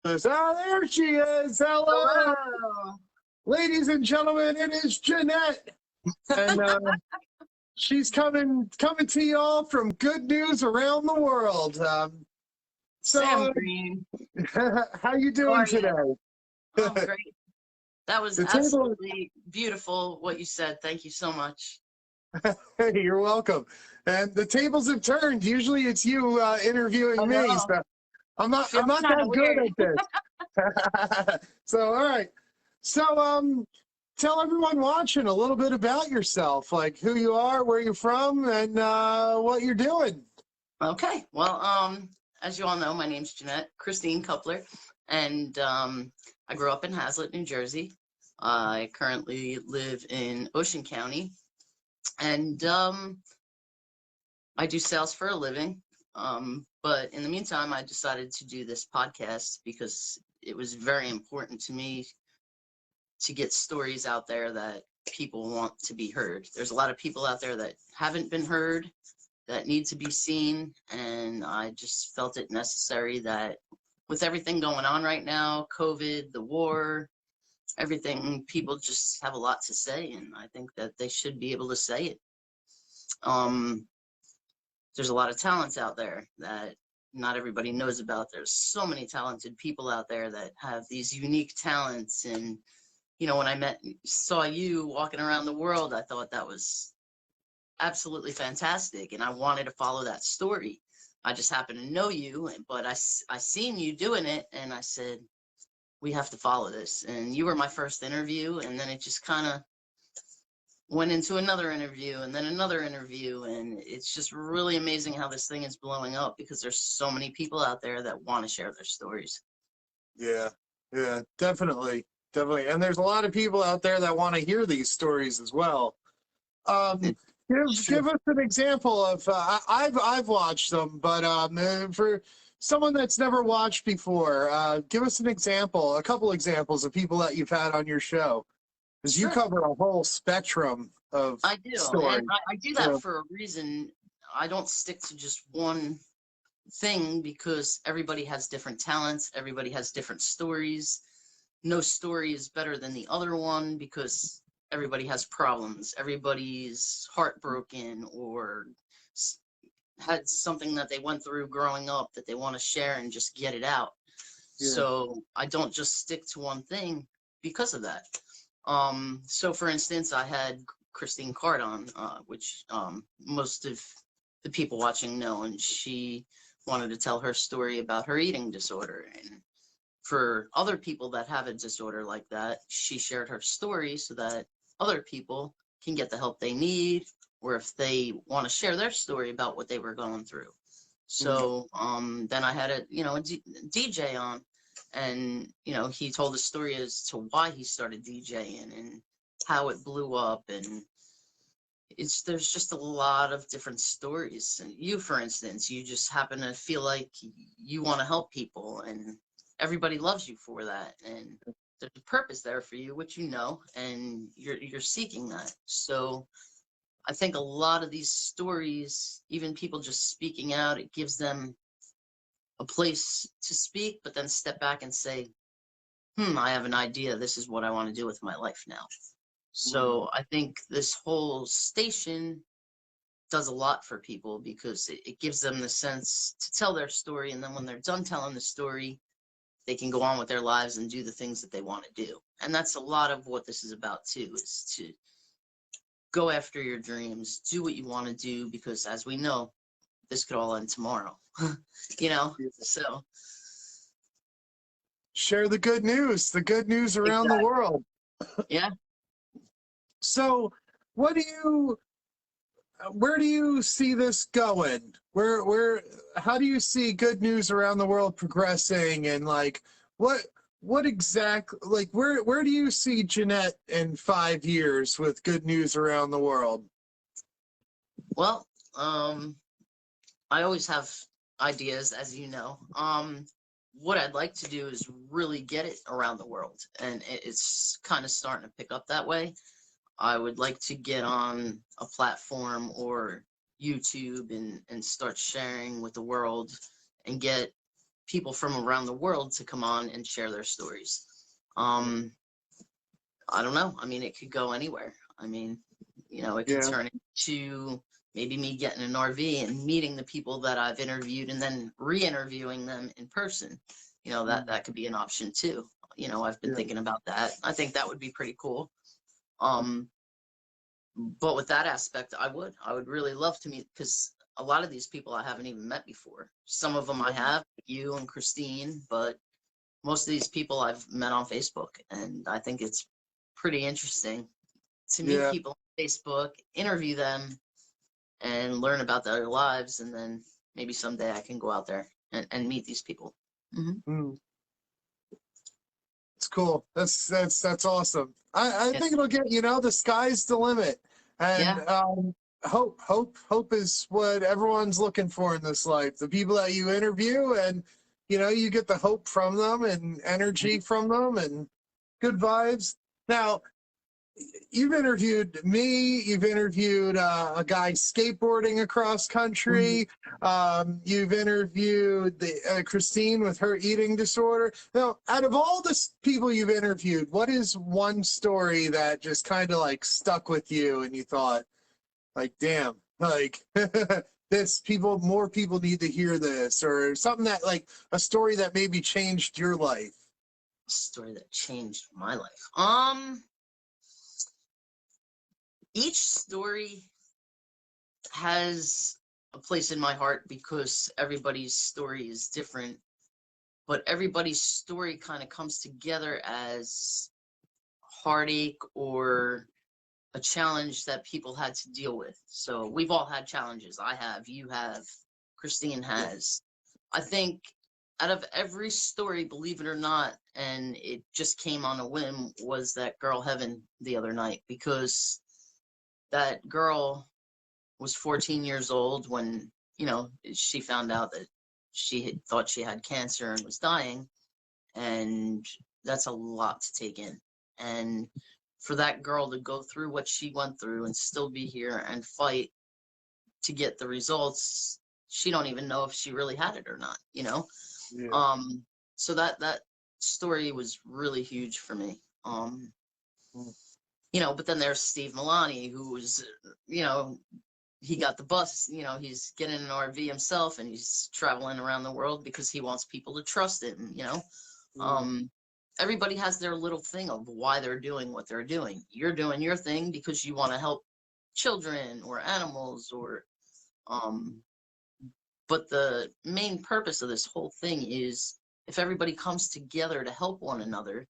Oh, there she is. Hello, Hello. ladies and gentlemen. It is Jeanette, and she's coming to you all from good news around the world. Sam So, Green. how you How doing are today? you? Oh, great. That was The table. absolutely beautiful what you said. Thank you so much. Hey, you're welcome. And the tables have turned. Usually, it's you I interviewing me. know. So I'm not. I'm Feels not kind of that good weird. at this. So, all right. So, tell everyone watching a little bit about yourself, like who you are, where you're from, and what you're doing. Okay. Well, as you all know, my name's Jeanette Cuppler, and I grew up in Hazlet, New Jersey. I currently live in Ocean County, and I do sales for a living. But in the meantime, I decided to do this podcast because it was very important to me to get stories out there that people want to be heard. There's a lot of people out there that haven't been heard, that need to be seen, and I just felt it necessary that with everything going on right now, COVID, the war, everything, people just have a lot to say, and I think that they should be able to say it. Um, there's a lot of talents out there that not everybody knows about. There's so many talented people out there that have these unique talents, and when I saw you walking around the world, I thought that was absolutely fantastic, and I wanted to follow that story. I just happened to know you, but I seen you doing it, and I said, we have to follow this. And you were my first interview, and then it just kind of went into another interview and then another interview, and it's just really amazing how this thing is blowing up because there's so many people out there that want to share their stories. Yeah, yeah, definitely, definitely. And there's a lot of people out there that want to hear these stories as well. Um, It's give true. us an example of I've watched them, but for someone that's never watched before, give us an example, a couple examples of people that you've had on your show, because you Sure. cover a whole spectrum of I do, and stories. I do that So, for a reason. I don't stick to just one thing because everybody has different talents, everybody has different stories. No story is better than the other one because everybody has problems. Everybody's heartbroken or had something that they went through growing up that they want to share and just get it out. yeah, So I don't just stick to one thing because of that. So for instance, I had Christine Card on, which most of the people watching know, and she wanted to tell her story about her eating disorder. And for other people that have a disorder like that, she shared her story so that other people can get the help they need, or if they want to share their story about what they were going through. mm, So then I had DJ on, and he told a story as to why he started DJing and how it blew up, and there's just a lot of different stories. And you, for instance, you just happen to feel like you want to help people, and everybody loves you for that, and there's a purpose there for you, which and you're seeking that. So I think a lot of these stories, even people just speaking out, it gives them a place to speak, but then step back and say, I have an idea. This is what I want to do with my life now. mm, So I think this whole station does a lot for people because it gives them the sense to tell their story. And then when they're done telling the story, they can go on with their lives and do the things that they want to do. And that's a lot of what this is about too, is to go after your dreams, do what you want to do, because as we know, this could all end tomorrow. yeah. So Share the good news around the exactly. world. Yeah. So, what do you where do you see this going? How do you see good news around the world progressing? And like, what exact, like, where do you see Jeanette in 5 years with good news around the world? Well, I always have ideas, as you know. What I'd like to do is really get it around the world, and it's kind of starting to pick up that way. I would like to get on a platform or YouTube and start sharing with the world and get people from around the world to come on and share their stories. I don't know. I mean, it could go anywhere. I mean, it could Yeah. turn into maybe me getting an RV and meeting the people that I've interviewed and then re-interviewing them in person. That could be an option too. I've been thinking about that. I think that would be pretty cool. But with that aspect, I would really love to meet, because a lot of these people I haven't even met before. Some of them I have, you and Christine, but most of these people I've met on Facebook, and I think it's pretty interesting to meet people on Facebook, interview them, and learn about their lives, and then maybe someday I can go out there and meet these people. It's cool. That's awesome. I think it'll get, the sky's the limit. And hope is what everyone's looking for in this life. The people that you interview, and you get the hope from them and energy from them and good vibes. Now, you've interviewed me. You've interviewed a guy skateboarding across country. You've interviewed Christine with her eating disorder. Now, out of all the people you've interviewed, what is one story that just kind of like stuck with you and you thought, like, damn, like more people need to hear this, or something that, like, a story that maybe changed your life? A story that changed my life. Each story has a place in my heart because everybody's story is different, but everybody's story kind of comes together as heartache or a challenge that people had to deal with. So we've all had challenges. I have, you have, Christine has. I think out of every story, believe it or not, and it just came on a whim, was that girl Heaven the other night, because that girl was 14 years old when, she found out that she had thought she had cancer and was dying. And that's a lot to take in. And for that girl to go through what she went through and still be here and fight to get the results, she don't even know if she really had it or not, So that story was really huge for me. But then there's Steve Milani, who was, he got the bus, he's getting an RV himself and he's traveling around the world because he wants people to trust him, Everybody has their little thing of why they're doing what they're doing. You're doing your thing because you want to help children or animals, or but the main purpose of this whole thing is, if everybody comes together to help one another,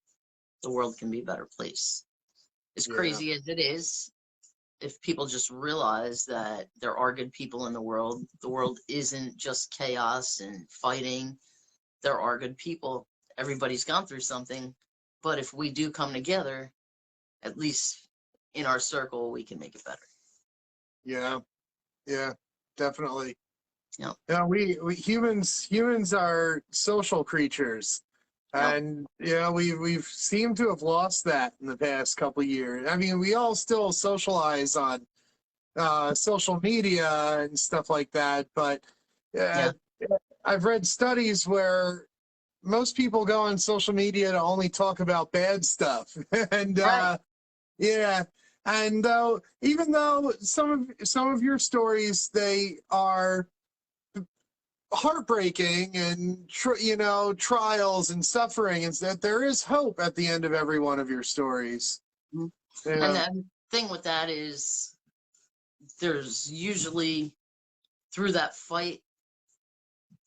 the world can be a better place. As crazy as it is, if people just realize that there are good people in the world isn't just chaos and fighting. There are good people. Everybody's gone through something, but if we do come together, at least in our circle, we can make it better. Yeah, definitely. Yeah. We humans are social creatures. And we've seemed to have lost that in the past couple of years. I mean, we all still socialize on social media and stuff like that, but I've read studies where most people go on social media to only talk about bad stuff. And and even though some of your stories, they are heartbreaking and trials and suffering, and that there is hope at the end of every one of your stories. And the thing with that is, there's usually, through that fight,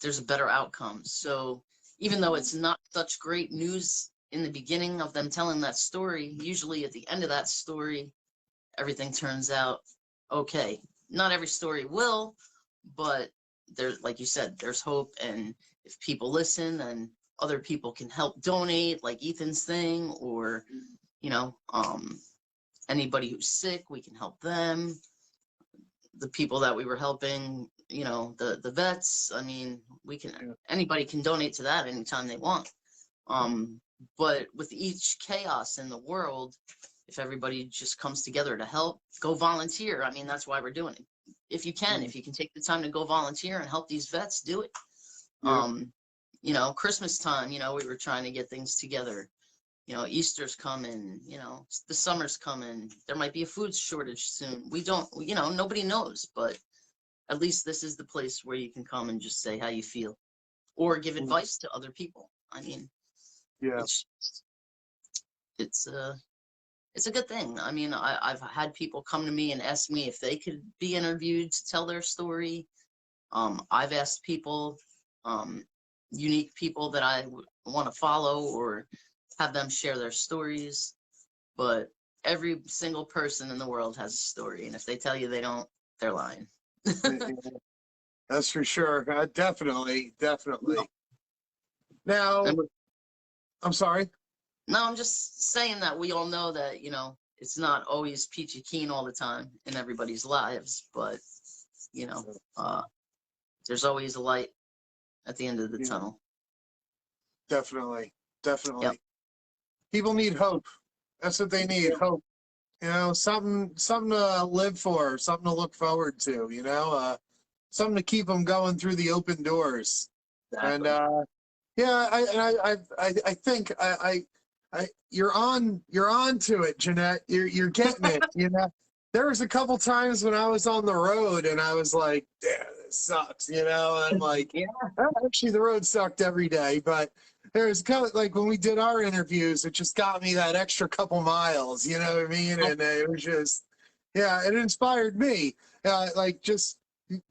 there's a better outcome. So even though it's not such great news in the beginning of them telling that story, usually at the end of that story, everything turns out okay. Not every story will, but there's, like you said, there's hope. And if people listen, then other people can help donate, like Ethan's thing, or anybody who's sick, we can help them. The people that we were helping, the vets, I mean, anybody can donate to that anytime they want. But with each chaos in the world, if everybody just comes together to help, go volunteer. I mean, that's why we're doing it. If you can take the time to go volunteer and help these vets, do it. you know, Christmas time, you know, we were trying to get things together. You know, Easter's coming, you know, the summer's coming. There might be a food shortage soon. We don't, you know, nobody knows, but at least this is the place where you can come and just say how you feel or give advice to other people. I mean, Yeah. it's it's a it's a good thing. I mean, I've had people come to me and ask me if they could be interviewed to tell their story. I've asked people, um, unique people that I want to follow or have them share their stories. But every single person in the world has a story, and if they tell you they don't, they're lying. That's for sure. Definitely, definitely. Now, And I'm sorry. no, I'm just saying that we all know that, you know, it's not always peachy keen all the time in everybody's lives, but you know, there's always a light at the end of the Yeah, tunnel. definitely, Yep. definitely. People need hope. That's what they need, hope. You know, something to live for, something to look forward to. You know, something to keep them going through the open doors. And Exactly. yeah, I think you're on to it, Jeanette. You're getting it. You know, there was a couple times when I was on the road and I was like, "Damn, this sucks." You know, I'm like, Yeah. actually, the road sucked every day, but there's kind of like when we did our interviews, it just got me that extra couple miles. You know what I mean? And it was just, yeah, it inspired me. Like just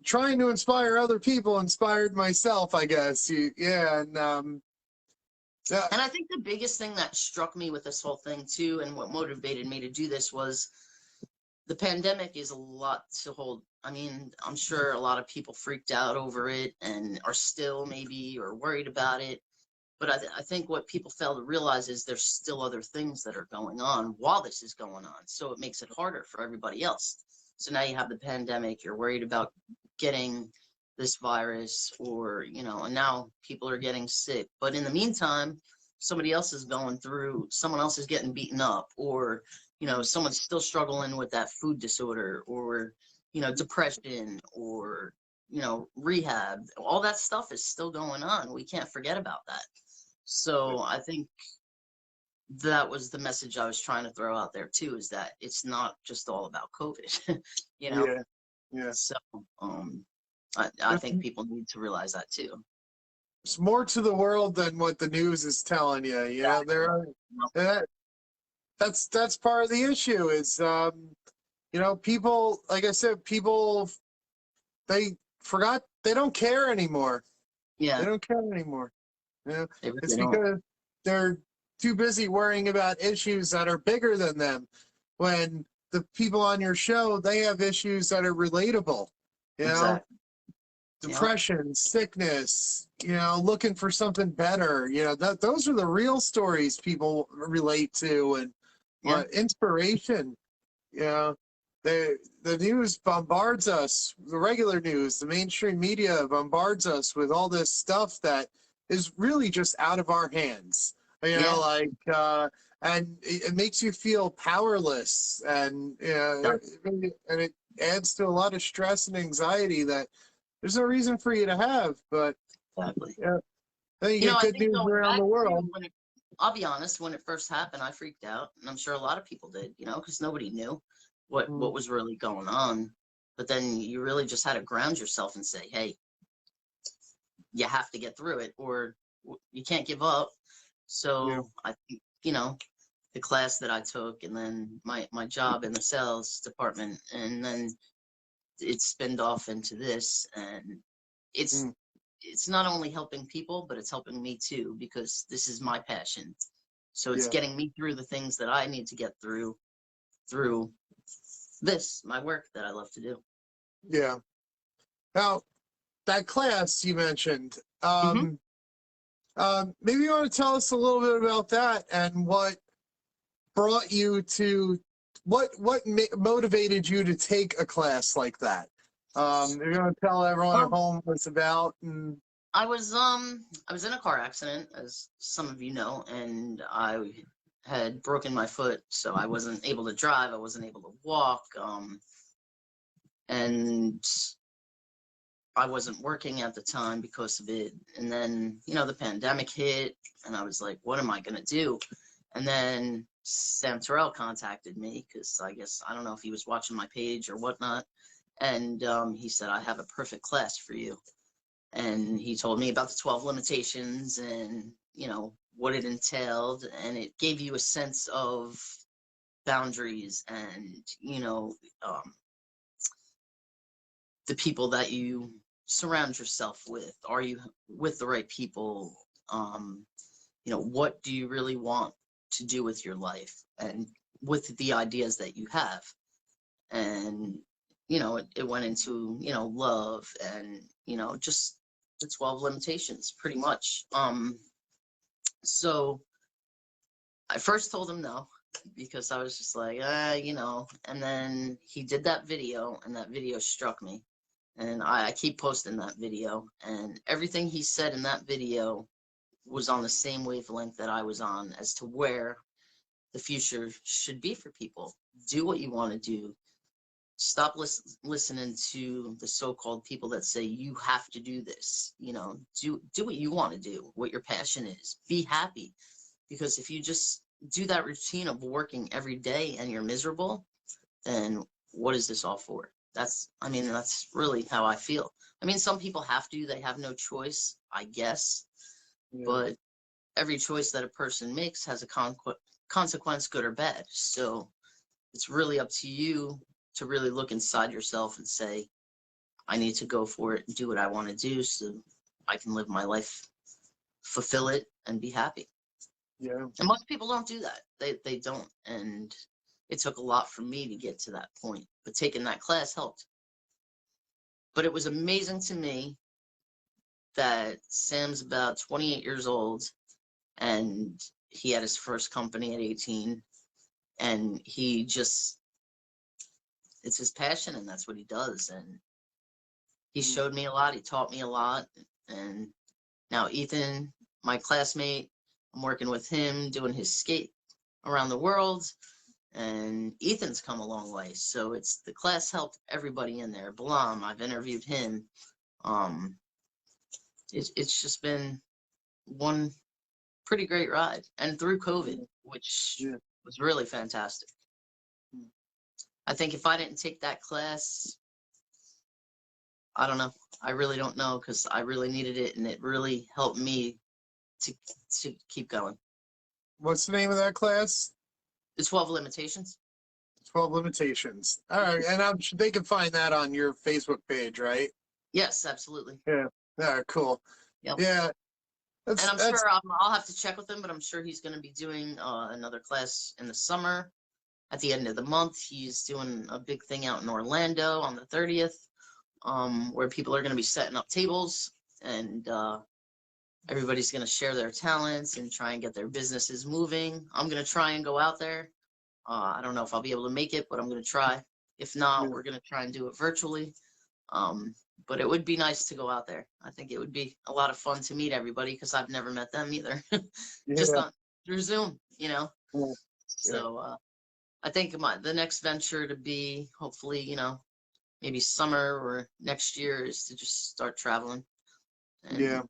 trying to inspire other people inspired myself, I guess. Yeah, and yeah, And I think the biggest thing that struck me with this whole thing too, and what motivated me to do this was the pandemic is a lot to hold. I mean, I'm sure a lot of people freaked out over it and are still maybe or worried about it. But I think what people fail to realize is there's still other things that are going on while this is going on. So it makes it harder for everybody else. So now you have the pandemic, you're worried about getting this virus or, you know, and now people are getting sick. But in the meantime, somebody else is going through, someone else is getting beaten up, or, you know, someone's still struggling with that food disorder or, you know, depression or, you know, rehab. All that stuff is still going on. We can't forget about that. So I think that was the message I was trying to throw out there too, is that it's not just all about COVID, you know? yeah, yeah. So I think people need to realize that too. There's more to the world than what the news is telling you. You know, there are that, that's part of the issue is you know, people, like I said, people, they forgot, they don't care anymore. They Yeah, don't care anymore. You know, they it's really don't. because they're too busy worrying about issues that are bigger than them. When the people on your show, they have issues that are relatable. You know, Exactly. Yeah, depression, sickness, you know, looking for something better. You know, those are the real stories people relate to, and yeah, inspiration. You know, the news bombards us, the regular news, the mainstream media bombards us with all this stuff that is really just out of our hands. You know, yeah. like and it makes you feel powerless, and you know, and it adds to a lot of stress and anxiety that there's no reason for you to have. But Exactly. yeah, then you You know, get I good think news going around back the to world. when it, I'll be honest, when it first happened, I freaked out, and I'm sure a lot of people did, you know, because nobody knew what Mm, was really going on. But then you really just had to ground yourself and say, hey, you have to get through it, or you can't give up. yeah, So I think, you know, the class that I took, and then my job in the sales department, and then it spinned off into this, and it's mm, it's not only helping people, but it's helping me too, because this is my passion. So it's yeah, getting me through the things that I need to get through this, my work that I love to do. yeah. Now that class you mentioned, Hmm. maybe you want to tell us a little bit about that and what brought you to motivated you to take a class like that. You're going to tell everyone at Well, home what it's about, and I was in a car accident, as some of you know, and I had broken my foot, so I wasn't able to drive, I wasn't able to walk, and I wasn't working at the time because of it. And then, you know, the pandemic hit and I was like, what am I going to do? And then Sam Terrell contacted me because I guess, I don't know if he was watching my page or whatnot. And he said, I have a perfect class for you. And he told me about the 12 limitations and, you know, what it entailed. And it gave you a sense of boundaries and, you know, the people that you surround yourself with. Are you with the right people? You know, what do you really want to do with your life and with the ideas that you have? And, you know, it went into, you know, love and, you know, just the 12 limitations pretty much. So I first told him no because I was just like, you know, and then he did that video and that video struck me. And I keep posting that video, and everything he said in that video was on the same wavelength that I was on as to where the future should be for people. Do what you want to do. Stop listening to the so-called people that say you have to do this. You know, do what you want to do, what your passion is. Be happy, because if you just do that routine of working every day and you're miserable, then what is this all for? I mean, that's really how I feel. I mean, some people have to, they have no choice, I guess, Yeah. but every choice that a person makes has a consequence, good or bad. So it's really up to you to really look inside yourself and say, I need to go for it and do what I want to do so I can live my life, fulfill it, and be happy. Yeah. And most people don't do that. They don't. And it took a lot for me to get to that point. But taking that class helped. But it was amazing to me that Sam's about 28 years old and he had his first company at 18. And he just, it's his passion and that's what he does. And he showed me a lot. He taught me a lot. And now Ethan, my classmate, I'm working with him doing his skate around the world. And Ethan's come a long way. So it's the class helped everybody in there. Blam, I've interviewed him. It's just been one pretty great ride. And through COVID, which was really fantastic. I think if I didn't take that class, I don't know. I really don't know because I really needed it and it really helped me to keep going. What's the name of that class? The 12 limitations. 12 limitations. All right, and they can find that on your Facebook page, right? Yes, absolutely. Yeah. Yeah. Cool. Yep. Yeah. And I'm sure I'll have to check with him, but I'm sure he's going to be doing another class in the summer. At the end of the month, he's doing a big thing out in Orlando on the 30th, where people are going to be setting up tables and everybody's going to share their talents and try and get their businesses moving. I'm going to try and go out there. I don't know if I'll be able to make it, but I'm going to try. If not, we're going to try and do it virtually. But it would be nice to go out there. I think it would be a lot of fun to meet everybody because I've never met them either. Just through Zoom, you know. Yeah. So I think the next venture to be hopefully, you know, maybe summer or next year is to just start traveling and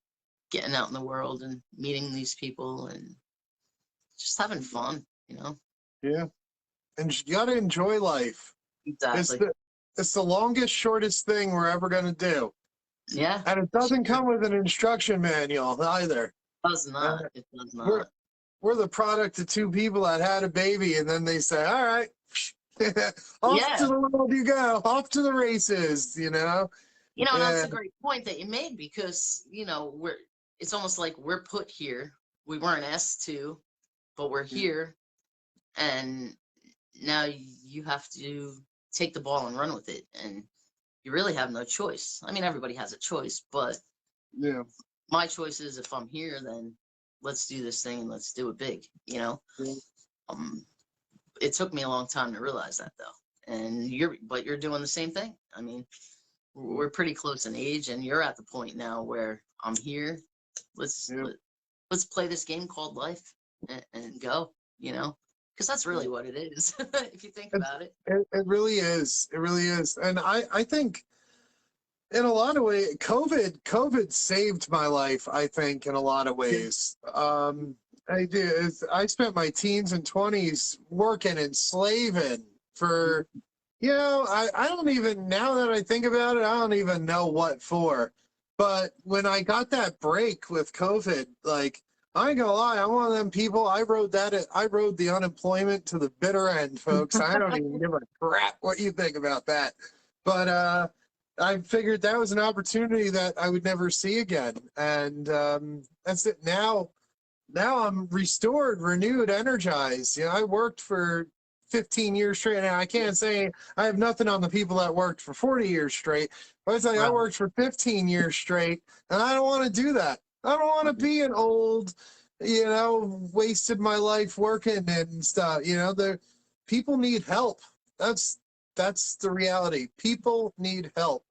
getting out in the world and meeting these people and just having fun, you know. Yeah. And you got to enjoy life. Exactly. It's the longest, shortest thing we're ever going to do. Yeah. And it doesn't come with an instruction manual either. It does not. It does not. We're the product of two people that had a baby, and then they say, all right, off to the world you go, off to the races, you know? You know, that's a great point that you made because, you know, it's almost like we're put here. We weren't asked to, but we're here. And now you have to take the ball and run with it. And you really have no choice. I mean, everybody has a choice, but my choice is if I'm here, then let's do this thing and let's do it big, you know? It took me a long time to realize that though. And you're doing the same thing. I mean, we're pretty close in age and you're at the point now where I'm here. Let's play this game called life and go, you know? Because that's really what it is, if you think about it. It really is. It really is. And I think in a lot of ways, COVID saved my life, I think, in a lot of ways. I spent my teens and 20s working and slaving for, I don't even, now that I think about it, I don't even know what for. But when I got that break with COVID, like, I ain't gonna lie, I'm one of them people. I rode the unemployment to the bitter end, folks. I don't even give a crap what you think about that. But I figured that was an opportunity that I would never see again, and that's it. Now I'm restored, renewed, energized. I worked for 15 years straight, and I can't say I have nothing on the people that worked for 40 years straight. But it's like I Right. worked for 15 years straight, and I don't want to do that. I don't want to be an old, wasted my life working and stuff. The people need help. That's the reality. People need help.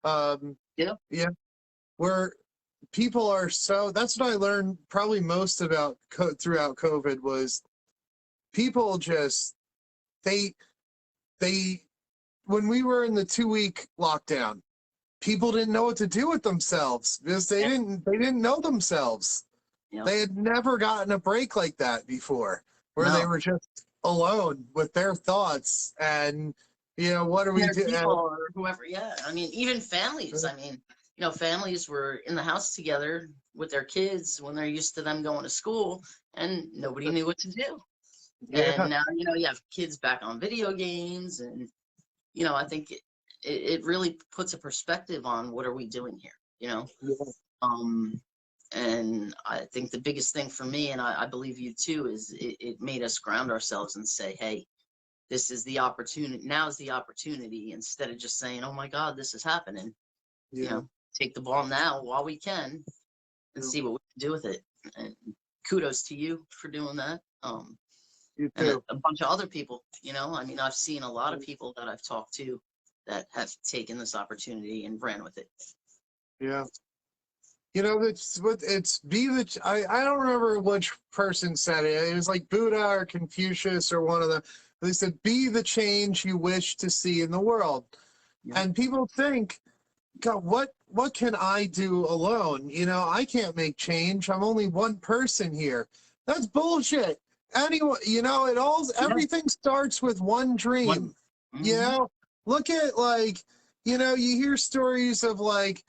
Yeah. Yeah, where people are so. That's what I learned probably most about throughout COVID was people just they they when we were in the 2-week lockdown, people didn't know what to do with themselves because they Yeah. didn't know themselves. Yeah. They had never gotten a break like that before, where they No. were just alone with their thoughts and what do we Their do? people or whoever. Yeah. I mean, even families. I mean, families were in the house together with their kids when they're used to them going to school, and nobody knew what to do. And Yeah, now, you have kids back on video games, and I think it really puts a perspective on what are we doing here. yeah, Um, and I think the biggest thing for me, and I believe you too, is it made us ground ourselves and say, hey, this is the opportunity. Now is the opportunity, instead of just saying, oh my God, this is happening. yeah, Take the ball now while we can and yeah. see what we can do with it. And kudos to you for doing that. You And too. a bunch of other people, I mean, I've seen a lot of people that I've talked to that have taken this opportunity and ran with it. Yeah. It's be the. I don't remember which person said it. It was like Buddha or Confucius or one of them. They said, "Be the change you wish to see in the world." Yeah. And people think, God, what can I do alone? I can't make change. I'm only one person here. That's bullshit. Anyone, Yeah. everything starts with one One. dream. You Hmm. know, look at like, you hear stories of like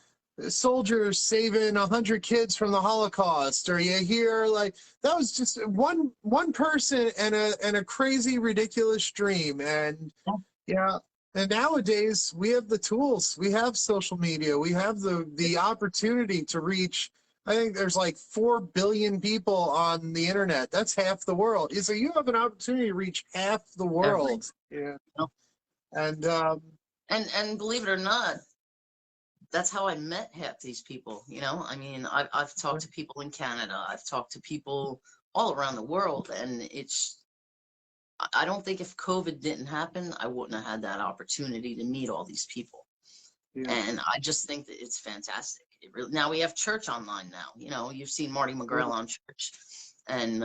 soldiers saving 100 kids from the Holocaust, or you hear like that was just one person and a crazy ridiculous dream. And yeah. And nowadays we have the tools. We have social media. We have the opportunity to reach. I think there's like 4 billion people on the internet. That's half the world. So you have an opportunity to reach half the Every. world. Yeah. You And and believe it or not, that's how I met half these people. I mean, I've talked to people in Canada. I've talked to people all around the world, and I don't think if COVID didn't happen, I wouldn't have had that opportunity to meet all these people. yeah, And I just think that it's fantastic. Now we have church online now. You've seen Marty McGrail on church, and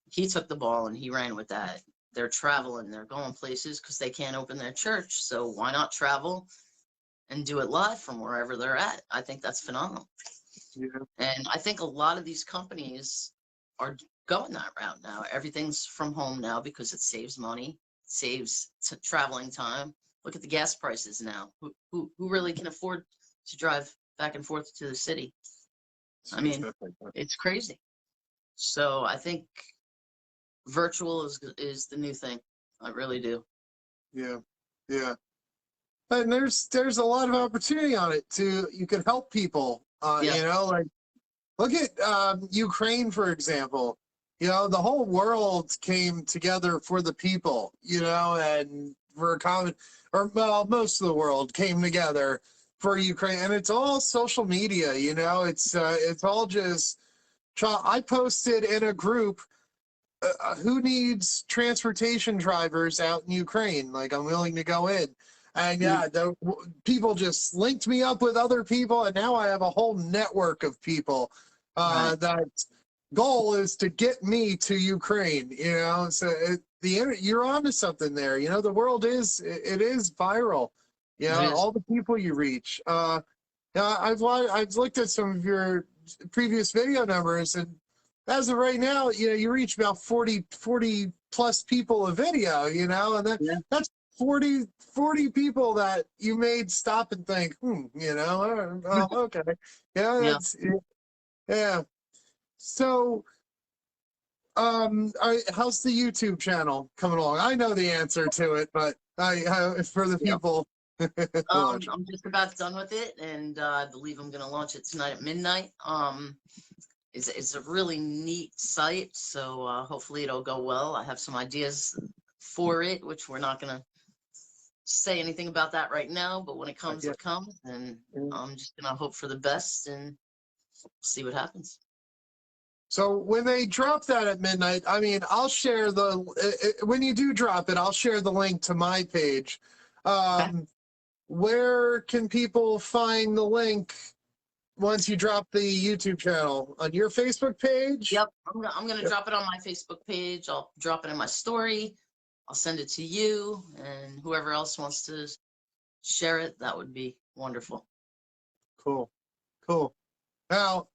he took the ball and he ran with that. They're traveling, they're going places because they can't open their church. So why not travel and do it live from wherever they're at? I think that's phenomenal. yeah, And I think a lot of these companies are going that route now. Everything's from home now because it saves money, saves traveling time. Look at the gas prices now. Who really can afford to drive back and forth to the city? I mean, it's crazy. So I think virtual is the new thing. I really do. yeah, yeah. And there's a lot of opportunity on it too. You can help people. Yeah. Like look at Ukraine, for example. The whole world came together for the people, and for a common, or well, most of the world came together for Ukraine. And it's all social media, it's all just, I posted in a group, who needs transportation drivers out in Ukraine? Like, I'm willing to go in. And Mm. yeah, the people just linked me up with other people, and now I have a whole network of people. Right. That goal is to get me to Ukraine. So you're onto something there. The world is viral. You It know, is. all the people you reach. Yeah, I've looked at some of your previous video numbers, and as of right now, you know, you reach about 40 plus people a video, you know, and Yeah. that's 40 people that you made stop and think, you know, okay. Yeah, Yeah. yeah. So, how's the YouTube channel coming along? I know the answer to it, but for the Yeah. people watching. I'm just about done with it, and I believe I'm gonna launch it tonight at midnight. It's a really neat site, so hopefully it'll go well. I have some ideas for it, which we're not gonna say anything about that right now, but when it comes, Yeah. it comes, and Yeah. I'm just gonna hope for the best and see what happens. So when they drop that at midnight, I mean, I'll share when you do drop it, I'll share the link to my page. Okay. Where can people find the link once you drop the YouTube channel? On your Facebook page? Yep, I'm gonna drop it on my Facebook page. I'll drop it in my story. I'll send it to you and whoever else wants to share it. That would be wonderful. Cool. Cool. Now,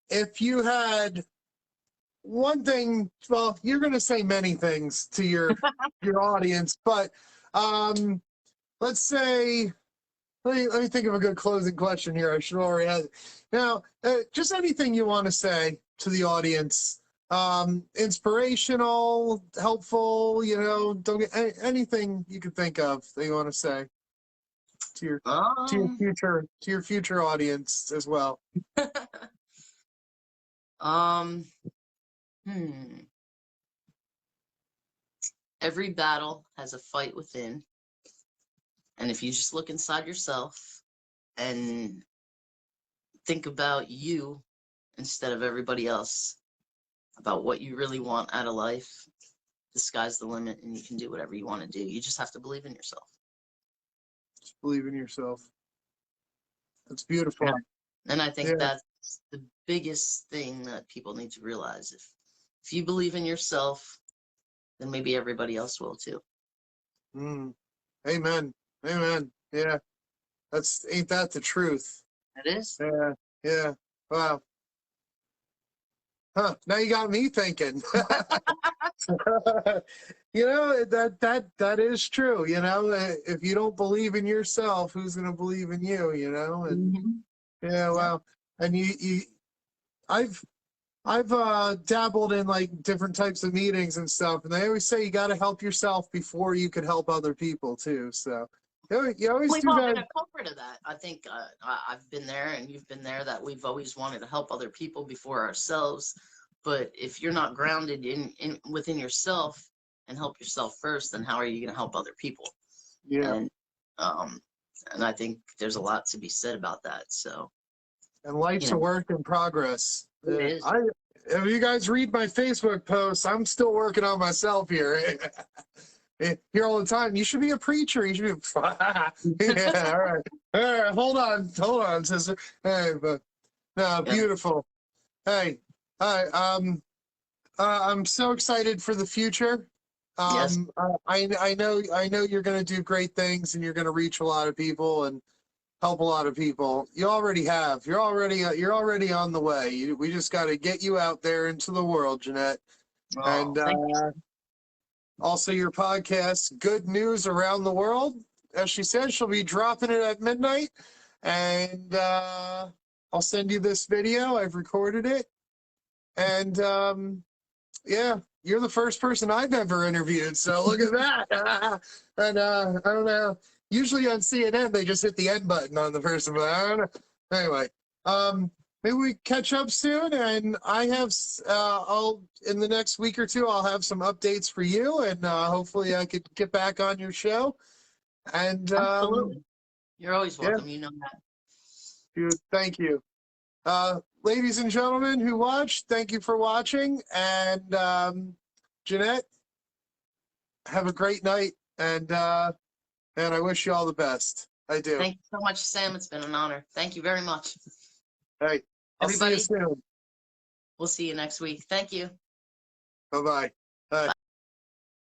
if you had one thing, well, you're going to say many things to your audience, but let's say, let me think of a good closing question here. I should already have it. Now, just anything you want to say to the audience, inspirational, helpful, you know, don't get anything you can think of that you want to say to Um, your future audience as well. um, hmm. Every battle has a fight within, and if you just look inside yourself and think about you instead of everybody else, about what you really want out of life, the sky's the limit, and you can do whatever you want to do. You just have to believe in yourself. Just believe in yourself. That's beautiful. Yeah. And I think Yeah. that's the biggest thing that people need to realize. If you believe in yourself, then maybe everybody else will too. Mm. Amen. Amen. Yeah. Ain't that the truth? It is. Yeah. Yeah. Wow. Huh. Now you got me thinking. You know, that is true. You know, if you don't believe in yourself, who's going to believe in you? You know, and Mhm. yeah, Yeah. well, and I've dabbled in like different types of meetings and stuff, and they always say you got to help yourself before you can help other people too. So you always We've do all that. been a culprit of that. I think I've been there and you've been there, that we've always wanted to help other people before ourselves. But if you're not grounded in within yourself and help yourself first, then how are you going to help other people? Yeah. And um, and I think there's a lot to be said about that. So, And you life's a know, work in progress. it is. If you guys read my Facebook posts, I'm still working on myself here. Here all the time. You should be a preacher. You should be. Yeah. All right. Hold on, sister. Hey, but no, Yeah. beautiful. Hey, hi. I'm so excited for the future. Yes. I know you're going to do great things, and you're going to reach a lot of people and help a lot of people. You already have. You're already on the way. We just got to get you out there into the world, Jeanette. Oh, And thank you. also your podcast, Good News Around the World. As she said, she'll be dropping it at midnight. And I'll send you this video. I've recorded it. And yeah, you're the first person I've ever interviewed. So look at that. And I don't know. Usually on CNN, they just hit the end button on the person. But I don't know. Anyway, maybe we catch up soon. And I'll, in the next week or two, I'll have some updates for you. And hopefully I could get back on your show. And Absolutely. You're always yeah, welcome. You know that. dude, thank you. Ladies and gentlemen who watched, thank you for watching. And Jeanette, have a great night. And I wish you all the best. I do. Thank you so much, Sam. It's been an honor. Thank you very much. Hey, I'll see you Everybody, soon. we'll see you next week. Thank you. Bye-bye.